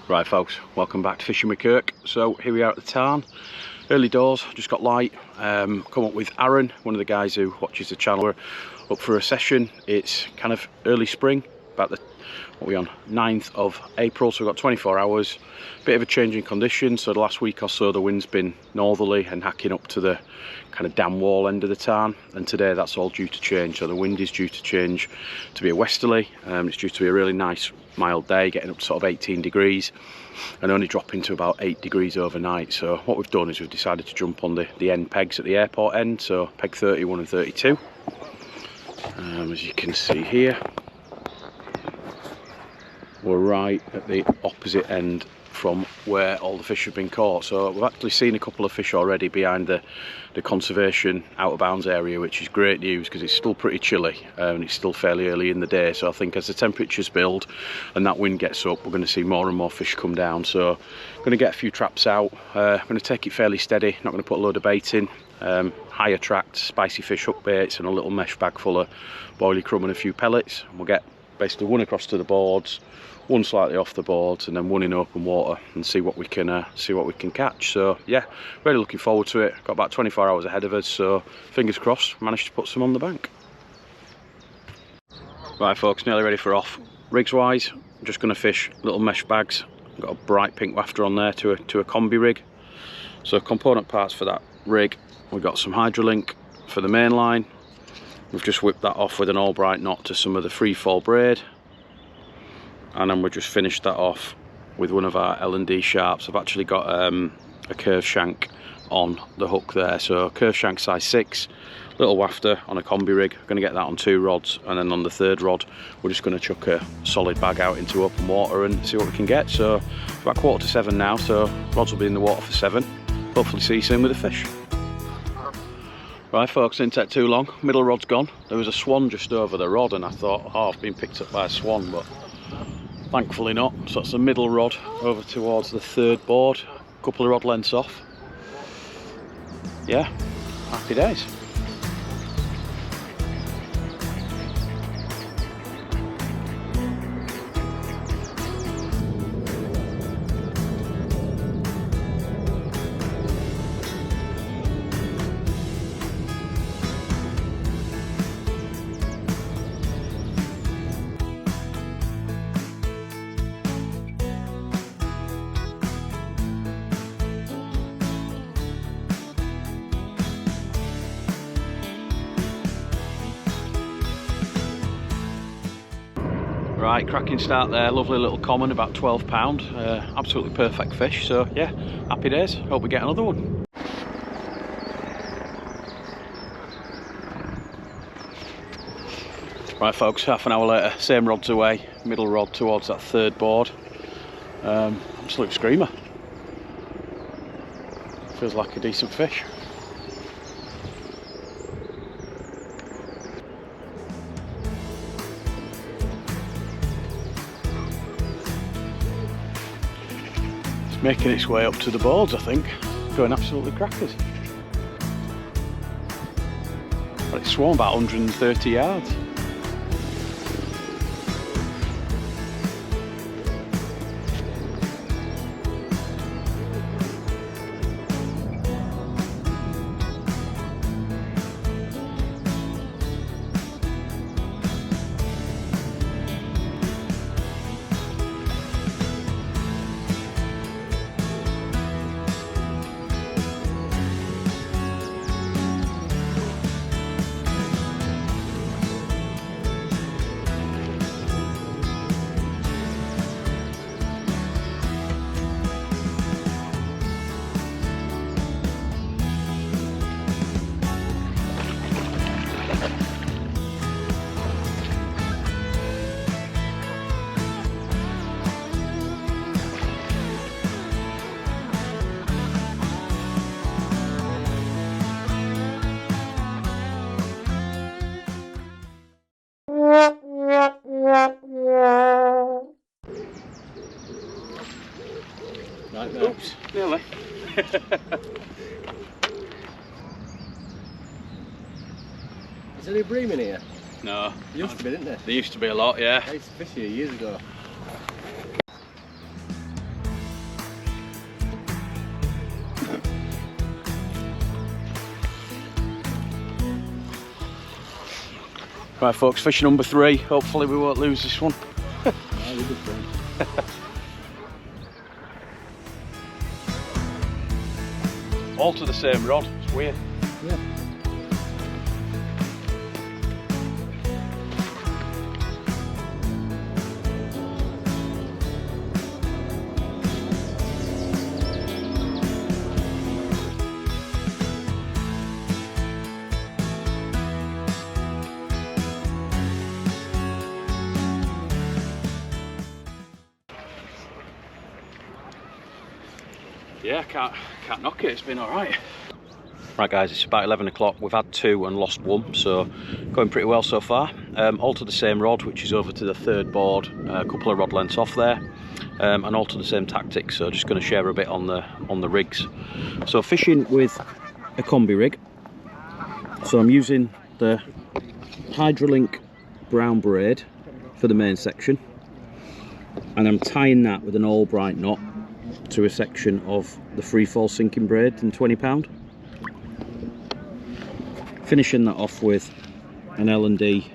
Right folks, welcome back to Fishing with Kirk. So here we are at the Tarn, early doors, just got light. Come up with Aaron, one of the guys who watches the channel. We're up for a session. It's kind of early spring, about the, what are we on, 9th of April, so we've got 24 hours. Bit of a change in conditions, so the last week or so the wind's been northerly and hacking up to the kind of dam wall end of the Tarn, and today that's all due to change. So the wind is due to change to be a westerly. It's due to be a really nice mild day, getting up to sort of 18 degrees and only dropping to about 8 degrees overnight. So what we've done is we've decided to jump on the end pegs at the airport end, so peg 31 and 32. As you can see here, we're right at the opposite end from where all the fish have been caught. So we've actually seen a couple of fish already behind the conservation out of bounds area, which is great news because it's still pretty chilly and it's still fairly early in the day. So I think as the temperatures build and that wind gets up, we're going to see more and more fish come down. So I'm going to get a few traps out. I'm going to take it fairly steady, not going to put a load of bait in. High attract, spicy fish hook baits and a little mesh bag full of boilie crumb and a few pellets. And we'll get basically one across to the boards, one slightly off the boards, and then one in open water and see what we can catch. So yeah, really looking forward to it. Got about 24 hours ahead of us, so fingers crossed managed to put some on the bank. Right folks, nearly ready for off. Rigs wise, I'm just going to fish little mesh bags. I've got a bright pink wafter on there to a combi rig. So component parts for that rig, we've got some Hydrolink for the main line. We've just whipped that off with an all-bright knot to some of the free fall braid, and then we've just finished that off with one of our L&D sharps. I've actually got a curved shank on the hook there, so curved shank size 6, little wafter on a combi rig. Going to get that on 2 rods, and then on the 3rd rod we're just going to chuck a solid bag out into open water and see what we can get. So it's about 6:45 now, so rods will be in the water for 7. Hopefully see you soon with the fish. Right folks, didn't take too long. Middle rod's gone. There was a swan just over the rod and I thought, oh, I've been picked up by a swan, but thankfully not. So that's the middle rod over towards the 3rd board, a couple of rod lengths off. Yeah, happy days. Right, cracking start there, lovely little common, about £12, absolutely perfect fish, so yeah, happy days, hope we get another one. Right folks, half an hour later, same rods away, middle rod towards that 3rd board, absolute screamer, feels like a decent fish. Making its way up to the boards, I think. Going absolutely crackers. But it's swum about 130 yards. Oops, nearly. Is there any bream in here? No. There used to be, didn't there? There used to be a lot, yeah. I used to fish here years ago. Right folks, fish number 3. Hopefully we won't lose this one. All to the same rod, it's weird. Yeah. Yeah, can't knock it, it's been alright. Right guys, it's about 11 o'clock, we've had 2 and lost 1, so going pretty well so far. All to the same rod, which is over to the 3rd board, a couple of rod lengths off there, and all to the same tactics, so just going to share a bit on the rigs. So fishing with a combi rig, so I'm using the Hydrolink brown braid for the main section, and I'm tying that with an Albright knot to a section of the free fall sinking braid in 20 pound. Finishing that off with an L&D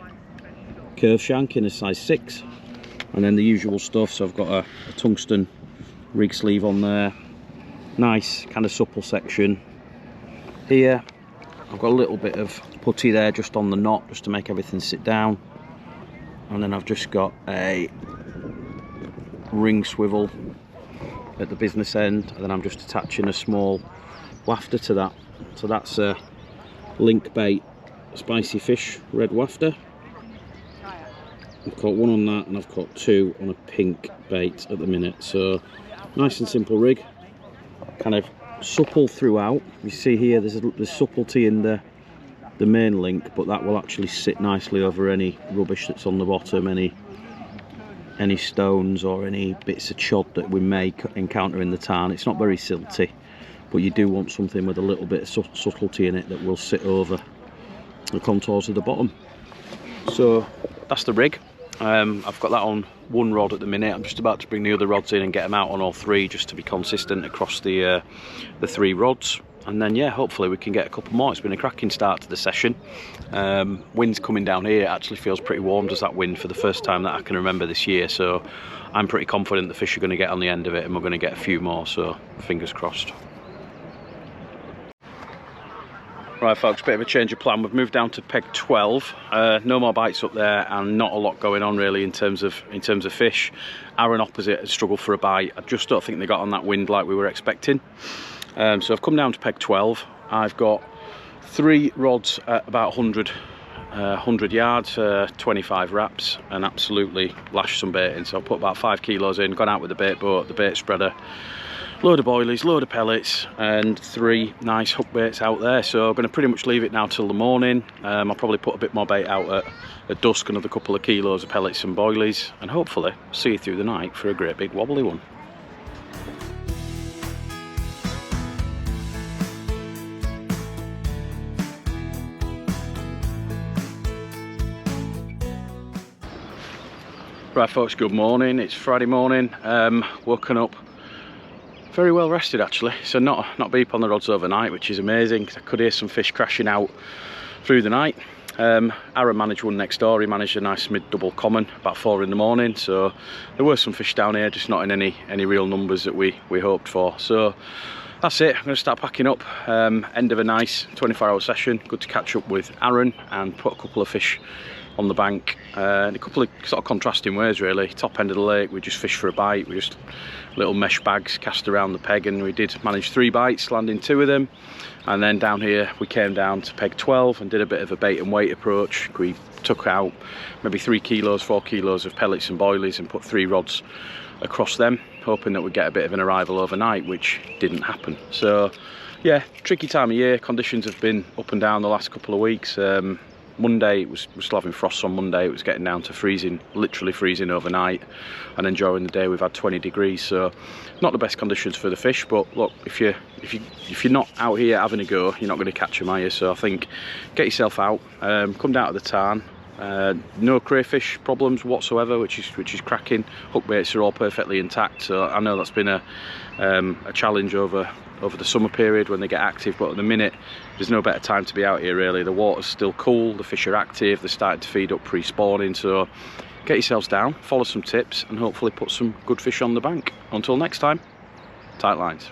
curve shank in a size 6, and then the usual stuff. So I've got a tungsten rig sleeve on there, nice kind of supple section. Here I've got a little bit of putty there just on the knot, just to make everything sit down, and then I've just got a ring swivel at the business end, and then I'm just attaching a small wafter to that. So that's a link bait spicy fish red wafter. I've caught 1 on that, and I've caught 2 on a pink bait at the minute. So nice and simple rig, kind of supple throughout. You see here there's subtlety in the main link, but that will actually sit nicely over any rubbish that's on the bottom, any stones or any bits of chod that we may encounter in the tarn. It's not very silty, but you do want something with a little bit of subtlety in it that will sit over the contours of the bottom. So that's the rig. I've got that on 1 rod at the minute. I'm just about to bring the other rods in and get them out on all 3, just to be consistent across the 3 rods. And then yeah, hopefully we can get a couple more. It's been a cracking start to the session. Wind's coming down here, it actually feels pretty warm, does that wind, for the first time that I can remember this year. So I'm pretty confident the fish are going to get on the end of it, and we're going to get a few more, so fingers crossed. Right folks, bit of a change of plan. We've moved down to peg 12. No more bites up there, and not a lot going on really in terms of fish. Aaron opposite has struggled for a bite. I just don't think they got on that wind like we were expecting. So I've come down to peg 12. I've got 3 rods at about 100 yards, 25 wraps, and absolutely lashed some bait in. So I've put about 5 kilos in, gone out with the bait boat, the bait spreader, load of boilies, load of pellets, and 3 nice hook baits out there. So I'm going to pretty much leave it now till the morning. I'll probably put a bit more bait out at dusk, another couple of kilos of pellets and boilies, and hopefully see you through the night for a great big wobbly one. Right folks, good morning. It's Friday morning. Woken up very well rested actually, so not beep on the rods overnight, which is amazing because I could hear some fish crashing out through the night. Aaron managed one next door. He managed a nice mid-double common about 4 in the morning, so there were some fish down here, just not in any real numbers that we hoped for. So that's it. I'm going to start packing up. End of a nice 24-hour session. Good to catch up with Aaron and put a couple of fish on the bank in a couple of sort of contrasting ways really. Top end of the lake, we just fished for a bite. We just little mesh bags cast around the peg, and we did manage 3 bites, landing 2 of them. And then down here we came down to peg 12 and did a bit of a bait and weight approach. We took out maybe 3 kilos, 4 kilos of pellets and boilies and put 3 rods across them, hoping that we'd get a bit of an arrival overnight, which didn't happen. So yeah, tricky time of year. Conditions have been up and down the last couple of weeks. Monday, we're still having frosts on Monday. It was getting down to freezing, literally freezing overnight, and then during the day we've had 20 degrees, so not the best conditions for the fish. But look, if you're not out here having a go, you're not going to catch them, are you? So I think get yourself out, come down to the tarn. No crayfish problems whatsoever, which is cracking. Hook baits are all perfectly intact, so I know that's been a challenge over over the summer period when they get active, but at the minute there's no better time to be out here really. The water's still cool, the fish are active, they're starting to feed up pre-spawning, so get yourselves down, follow some tips and hopefully put some good fish on the bank. Until next time, tight lines.